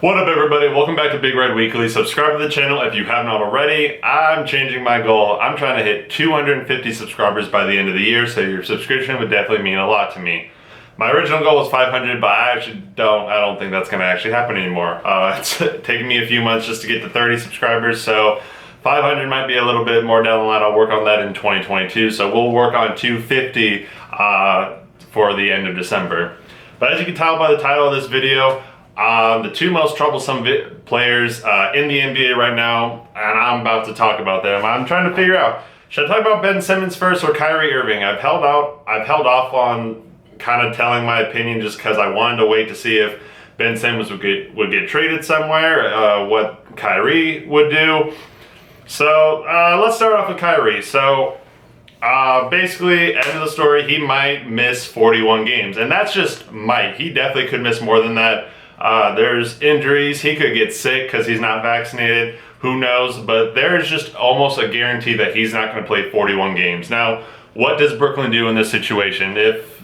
What up, everybody? Welcome back to Big Red Weekly. Subscribe to the channel if you have not already. I'm changing my goal. I'm trying to hit 250 subscribers by the end of the year, so your subscription would definitely mean a lot to me. My original goal was 500, but I don't think that's going to actually happen anymore. It's taken me a few months just to get to 30 subscribers, so 500 might be a little bit more down the line. I'll work on that in 2022, so we'll work on 250 for the end of December. But as you can tell by the title of this video, the two most troublesome players in the NBA right now, and I'm about to talk about them. I'm trying to figure out, should I talk about Ben Simmons first or Kyrie Irving? I've held off on kind of telling my opinion just because I wanted to wait to see if Ben Simmons would get traded somewhere, what Kyrie would do. So let's start off with Kyrie. So basically, end of the story, he might miss 41 games, and that's just might. He definitely could miss more than that. There's injuries. He could get sick because he's not vaccinated. Who knows? But there's just almost a guarantee that he's not going to play 41 games. Now, what does Brooklyn do in this situation? If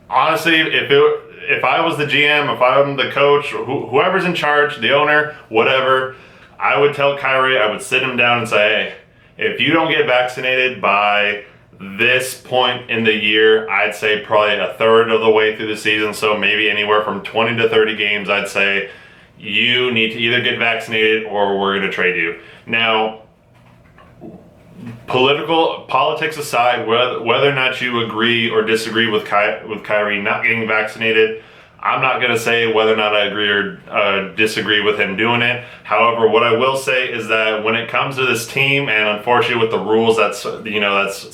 I was the GM, if I'm the coach, whoever's in charge, the owner, whatever, I would tell Kyrie, I would sit him down and say, hey, if you don't get vaccinated by this point in the year, I'd say probably a third of the way through the season, so maybe anywhere from 20 to 30 games, I'd say you need to either get vaccinated or we're going to trade you. Now, politics aside, whether or not you agree or disagree with Kyrie not getting vaccinated, I'm not going to say whether or not I agree or disagree with him doing it. However, what I will say is that when it comes to this team, and unfortunately with the rules that's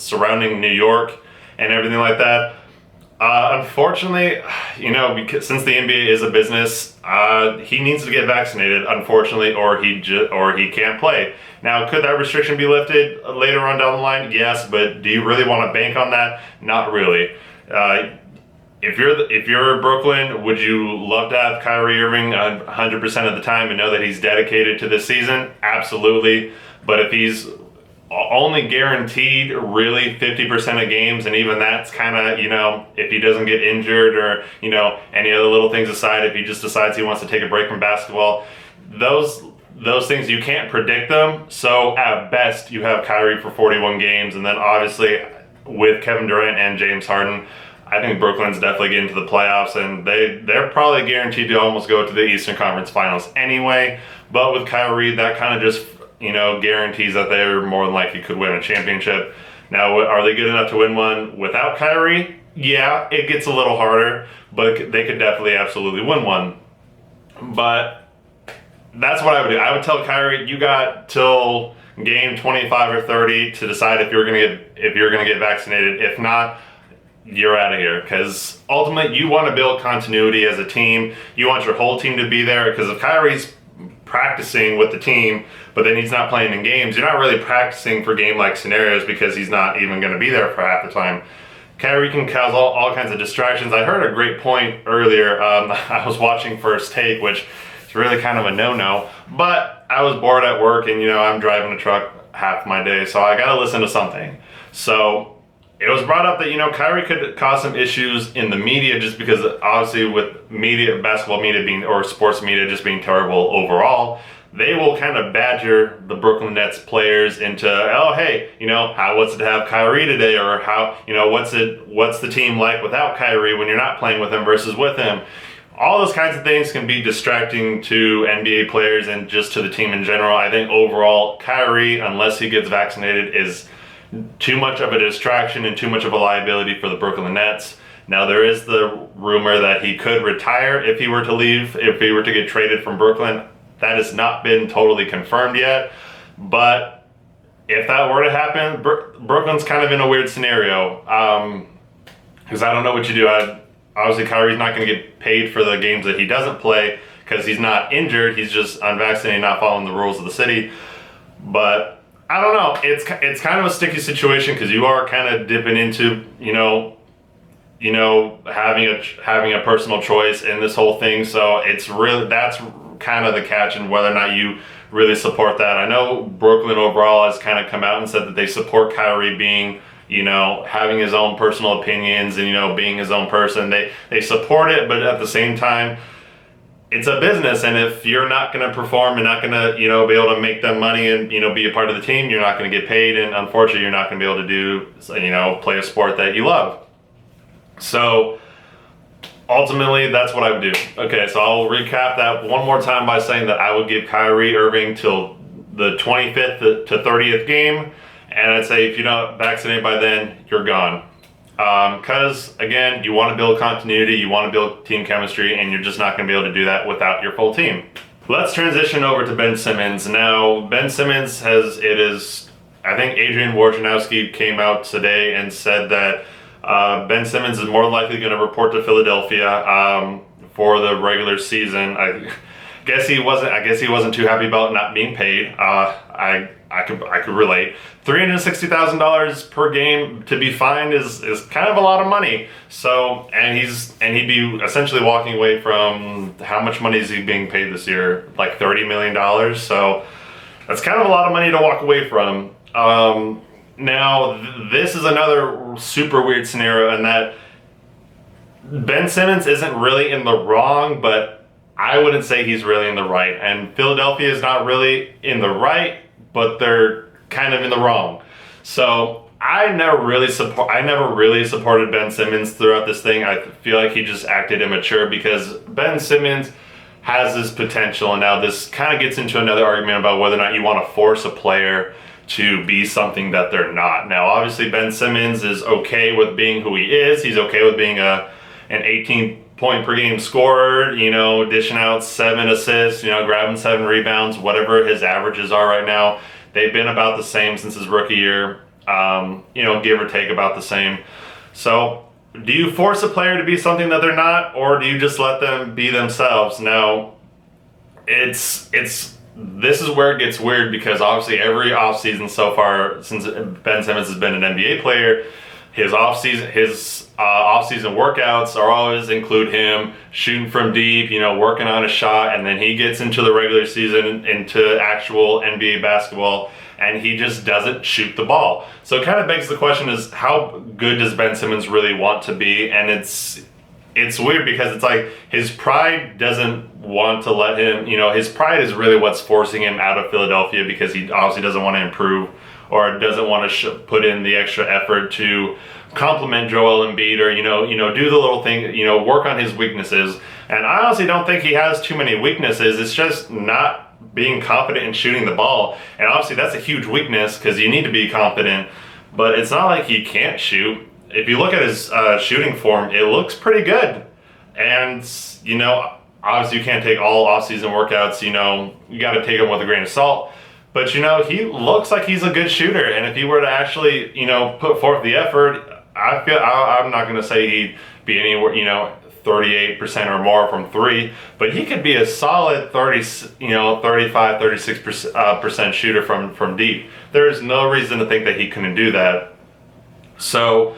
surrounding New York and everything like that, unfortunately, because since the NBA is a business, he needs to get vaccinated, unfortunately, or he can't play. Now, could that restriction be lifted later on down the line? Yes, but do you really want to bank on that? Not really. If you're Brooklyn, would you love to have Kyrie Irving 100% of the time and know that he's dedicated to this season? Absolutely. But if he's only guaranteed really 50% of games, and even that's kind of, if he doesn't get injured or, any other little things aside, if he just decides he wants to take a break from basketball, those things, you can't predict them. So at best, you have Kyrie for 41 games. And then obviously with Kevin Durant and James Harden, I think Brooklyn's definitely getting to the playoffs, and they're probably guaranteed to almost go to the Eastern Conference Finals anyway. But with Kyrie, that kind of just, guarantees that they're more than likely could win a championship. Now, are they good enough to win one without Kyrie? Yeah, it gets a little harder, but they could definitely absolutely win one. But that's what I would do. I would tell Kyrie, you got till game 25 or 30 to decide if you're gonna get vaccinated. If not, you're out of here, because ultimately you want to build continuity as a team. You want your whole team to be there, because if Kyrie's practicing with the team but then he's not playing in games, you're not really practicing for game-like scenarios because he's not even going to be there for half the time. Kyrie can cause all kinds of distractions. I heard a great point earlier. I was watching First Take, which is really kind of a no-no, but I was bored at work, and I'm driving a truck half my day, so I got to listen to something. So it was brought up that, Kyrie could cause some issues in the media, just because obviously with basketball media or sports media just being terrible overall, they will kind of badger the Brooklyn Nets players into, oh, hey, what's it to have Kyrie today? Or how, what's the team like without Kyrie when you're not playing with him versus with him? All those kinds of things can be distracting to NBA players and just to the team in general. I think overall, Kyrie, unless he gets vaccinated, is too much of a distraction and too much of a liability for the Brooklyn Nets. Now, there is the rumor that he could retire if he were to leave, if he were to get traded from Brooklyn. That has not been totally confirmed yet. But if that were to happen, Brooklyn's kind of in a weird scenario. Because I don't know what you do. Obviously, Kyrie's not going to get paid for the games that he doesn't play because he's not injured. He's just unvaccinated, not following the rules of the city. But I don't know. It's kind of a sticky situation because you are kind of dipping into having a personal choice in this whole thing. So that's kind of the catch, and whether or not you really support that. I know Brooklyn overall has kind of come out and said that they support Kyrie being, having his own personal opinions and being his own person. They support it, but at the same time, it's a business, and if you're not going to perform and not going to, be able to make them money and, be a part of the team, you're not going to get paid, and unfortunately, you're not going to be able to do, play a sport that you love. So, ultimately, that's what I would do. Okay, so I'll recap that one more time by saying that I would give Kyrie Irving till the 25th to 30th game, and I'd say if you're not vaccinated by then, you're gone. Because, again, you want to build continuity, you want to build team chemistry, and you're just not going to be able to do that without your full team. Let's transition over to Ben Simmons. Now, Ben Simmons I think Adrian Wojnarowski came out today and said that Ben Simmons is more likely going to report to Philadelphia for the regular season. I guess he wasn't too happy about not being paid. I could relate. $360,000 per game to be fined is kind of a lot of money. So and he'd be essentially walking away from, how much money is he being paid this year? Like $30 million. So that's kind of a lot of money to walk away from. Now this is another super weird scenario in that Ben Simmons isn't really in the wrong, but I wouldn't say he's really in the right. And Philadelphia is not really in the right, but they're kind of in the wrong. So I never really supported Ben Simmons throughout this thing. I feel like he just acted immature because Ben Simmons has this potential, and now this kind of gets into another argument about whether or not you want to force a player to be something that they're not. Now, obviously, Ben Simmons is okay with being who he is. He's okay with being an 18-point per game scorer, dishing out 7 assists, grabbing 7 rebounds, whatever his averages are right now. They've been about the same since his rookie year, give or take about the same. So, do you force a player to be something that they're not, or do you just let them be themselves? Now, this is where it gets weird because obviously every offseason so far since Ben Simmons has been an NBA player, his offseason workouts are always include him shooting from deep, working on a shot, and then he gets into the regular season, into actual NBA basketball, and he just doesn't shoot the ball. So it kind of begs the question is, how good does Ben Simmons really want to be? And it's weird because it's like his pride doesn't want to let him, his pride is really what's forcing him out of Philadelphia because he obviously doesn't want to improve or doesn't want to put in the extra effort to compliment Joel Embiid or, do the little thing, work on his weaknesses. And I honestly don't think he has too many weaknesses. It's just not being confident in shooting the ball. And obviously that's a huge weakness because you need to be confident, but it's not like he can't shoot. If you look at his shooting form, it looks pretty good. And, obviously you can't take all off-season workouts, you got to take them with a grain of salt. But, he looks like he's a good shooter. And if he were to actually, put forth the effort, I'm not going to say he'd be anywhere, 38% or more from 3, but he could be a solid 35, 36% shooter from deep. There is no reason to think that he couldn't do that. So,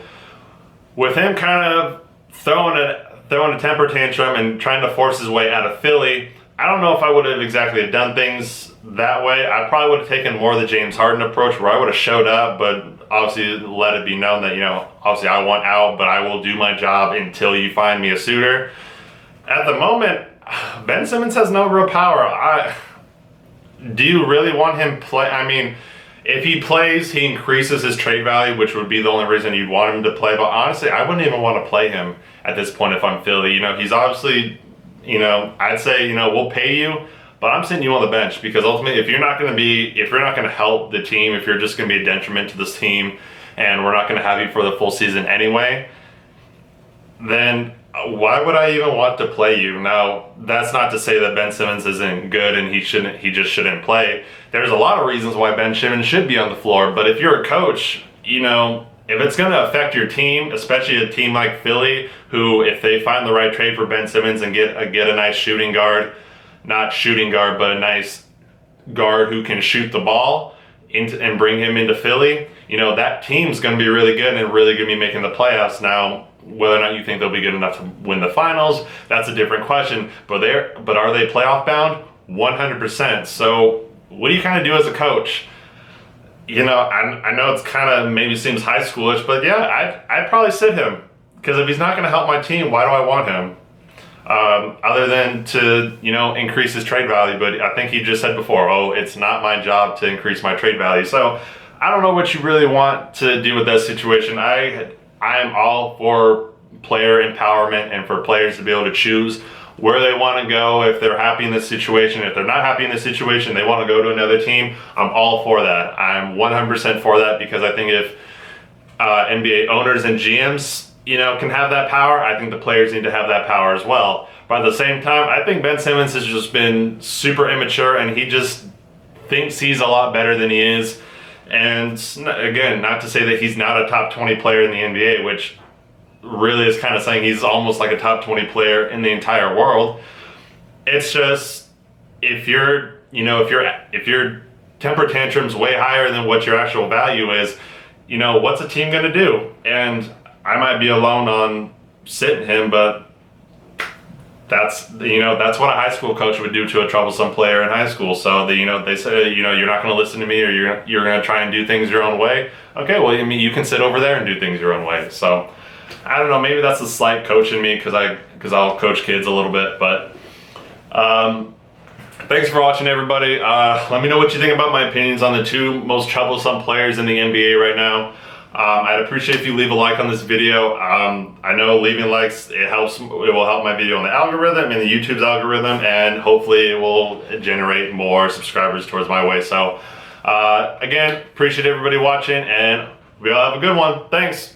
with him kind of throwing a temper tantrum and trying to force his way out of Philly, I don't know if I would have exactly done things that way. I probably would have taken more of the James Harden approach where I would have showed up, but obviously let it be known that, obviously I want out, but I will do my job until you find me a suitor. At the moment, Ben Simmons has no real power. Do you really want him play? I mean, if he plays, he increases his trade value, which would be the only reason you'd want him to play. But honestly, I wouldn't even want to play him at this point if I'm Philly. He's obviously, I'd say, we'll pay you, but I'm sitting you on the bench because ultimately, if you're not going to help the team, if you're just going to be a detriment to this team, and we're not going to have you for the full season anyway, then why would I even want to play you? Now, that's not to say that Ben Simmons isn't good and he just shouldn't play. There's a lot of reasons why Ben Simmons should be on the floor, but if you're a coach, if it's going to affect your team, especially a team like Philly, who if they find the right trade for Ben Simmons and get a nice shooting guard, not shooting guard, but a nice guard who can shoot the ball and bring him into Philly, that team's going to be really good and really going to be making the playoffs. Now, whether or not you think they'll be good enough to win the finals, that's a different question. But are they playoff bound? 100%. So what do you kind of do as a coach? I know it's kind of maybe seems high schoolish, but yeah, I'd probably sit him because if he's not going to help my team, why do I want him? other than to, increase his trade value. But I think he just said before, oh, it's not my job to increase my trade value. So I don't know what you really want to do with that situation. I am all for player empowerment and for players to be able to choose where they want to go if they're happy in this situation. If they're not happy in this situation, they want to go to another team. I'm all for that. I'm 100% for that, because I think if NBA owners and GMs, can have that power, I think the players need to have that power as well. But at the same time, I think Ben Simmons has just been super immature, and he just thinks he's a lot better than he is. And again, not to say that he's not a top 20 player in the NBA, which really is kind of saying he's almost like a top 20 player in the entire world. It's just, if your temper tantrum's way higher than what your actual value is, what's a team gonna do? And I might be alone on sitting him, but that's what a high school coach would do to a troublesome player in high school. So they say, you're not going to listen to me, or you're going to try and do things your own way. Okay, well, you can sit over there and do things your own way. So I don't know, maybe that's a slight coach in me, because I'll coach kids a little bit. But thanks for watching, everybody. Let me know what you think about my opinions on the two most troublesome players in the NBA right now. I'd appreciate if you leave a like on this video. I know leaving likes, it will help my video on the algorithm, and the YouTube's algorithm, and hopefully it will generate more subscribers towards my way. So again, appreciate everybody watching, and we all have a good one. Thanks.